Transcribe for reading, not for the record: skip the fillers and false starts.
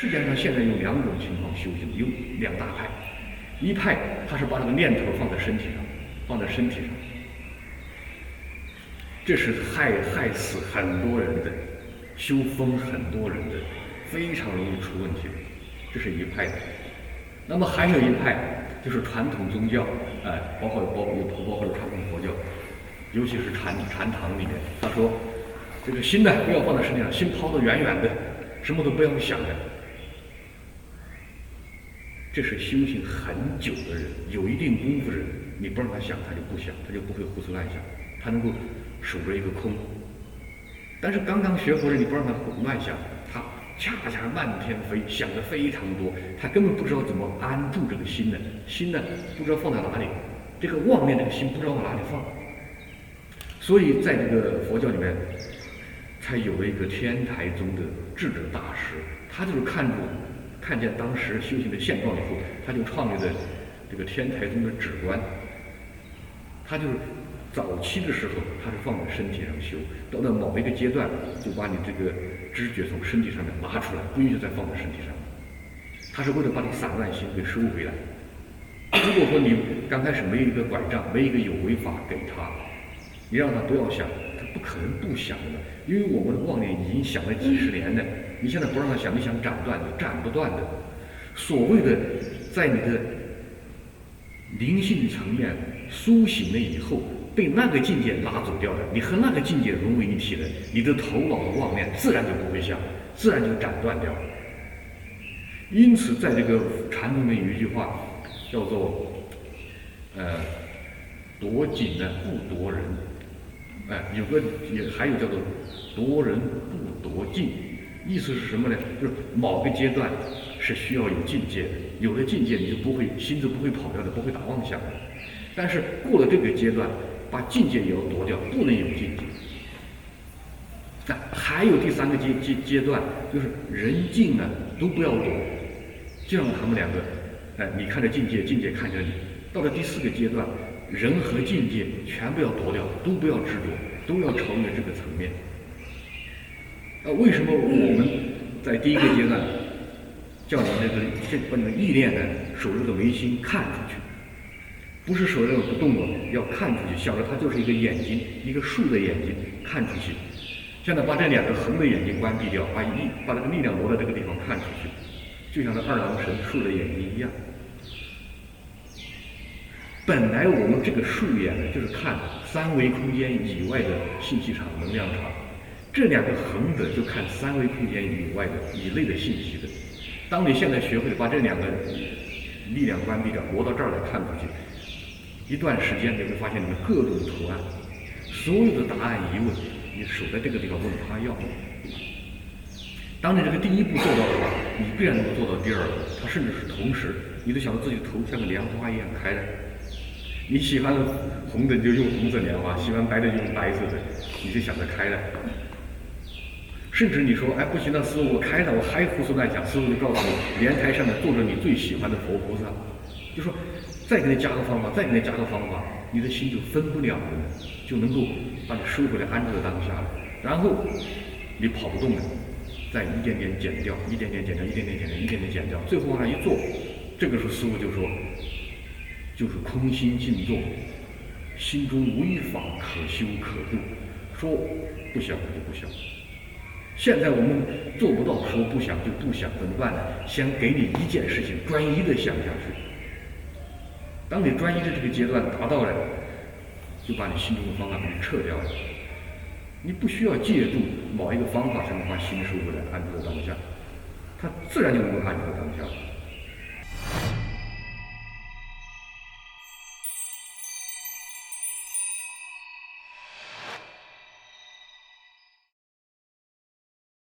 世界上现在有两种情况修行，有两大派，一派他是把这个念头放在身体上，这是害死很多人的，修疯很多人的，非常容易出问题的，这是一派的。那么还有一派就是传统宗教，包括传统佛教，尤其是禅堂里面，他说这个心呢不要放在身体上，心抛得远远的，什么都不要想的。这是修行很久的人，有一定功夫的人，你不让他想，他就不想，他就不会胡思乱想，他能够守着一个空。但是刚刚学佛人，你不让他乱想，他恰漫天飞，想的非常多，他根本不知道怎么安住这个心呢，心呢不知道放在哪里，这个妄念这个心不知道往哪里放。所以在这个佛教里面，才有了一个天台宗的智者大师，他就是看见当时修行的现状以后，他就创立了这个天台宗的止观。他就是早期的时候，他是放在身体上修，到了某一个阶段，就把你这个知觉从身体上面拉出来，不允许再放在身体上。他是为了把你散乱心给收回来。如果说你刚开始没有一个拐杖，没有一个有为法给他，你让他不要想，他不可能不想的，因为我们的妄念已经想了几十年了。你现在不让他想，你想斩断，你斩不断的。所谓的在你的灵性层面苏醒了以后，被那个境界拉走掉了，你和那个境界融为一体了，你的头脑的妄念自然就不会想，自然就斩断掉。因此，在这个禅宗里面有一句话叫做夺境呢不夺人，还有叫做夺人不夺境。意思是什么呢？就是某个阶段是需要有境界的，有了境界你就不会心就不会跑掉的，不会打妄想的。但是过了这个阶段，把境界也要夺掉，不能有境界。那还有第三个阶段，就是人境呢都不要夺，就让他们两个，你看着境界，境界看着你。到了第四个阶段，人和境界全部要夺掉，都不要执着，都要超越这个层面。为什么我们在第一个阶段叫你把你的意念呢守着这个眉心看出去，不是守着不动了，要看出去，想着它就是一个眼睛，一个竖的眼睛看出去。现在把这两个横的眼睛关闭掉，把这个力量挪到这个地方看出去，就像这二郎神竖的眼睛一样。本来我们这个竖眼呢，就是看三维空间以外的信息场、能量场。这两个横的就看三维空间以外的以内的信息的。当你现在学会了把这两个力量关闭掉，挪到这儿来看出去，一段时间你会发现你们各种图案，所有的答案疑问，你守在这个地方问他要。当你这个第一步做到的话，你必然能够做到第二步。它甚至是同时，你都想到自己的头像个莲花一样开的。你喜欢红的就用红色莲花，喜欢白的就用白色的，你就想着开了。甚至你说，不行了，师父，我开了，我还胡思乱想。师父就告诉你，莲台上面坐着你最喜欢的佛菩萨，就说再给你加个方法，再给你加个方法，你的心就分不了了，就能够把你收回来，安住在当下了。然后你跑不动了，再一点点减掉，一点点减掉，一点点减掉，一点点减掉，最后往上一坐，这个时候师父就说，就是空心静坐，心中无法可修可度，说不想就不想。现在我们做不到说不想就不想，怎么办呢？先给你一件事情专一的想下去。当你专一的这个阶段达到了，就把你心中的方法给你撤掉了。你不需要借助某一个方法才能把心收回来，安住在当下，它自然就能够安住在当下。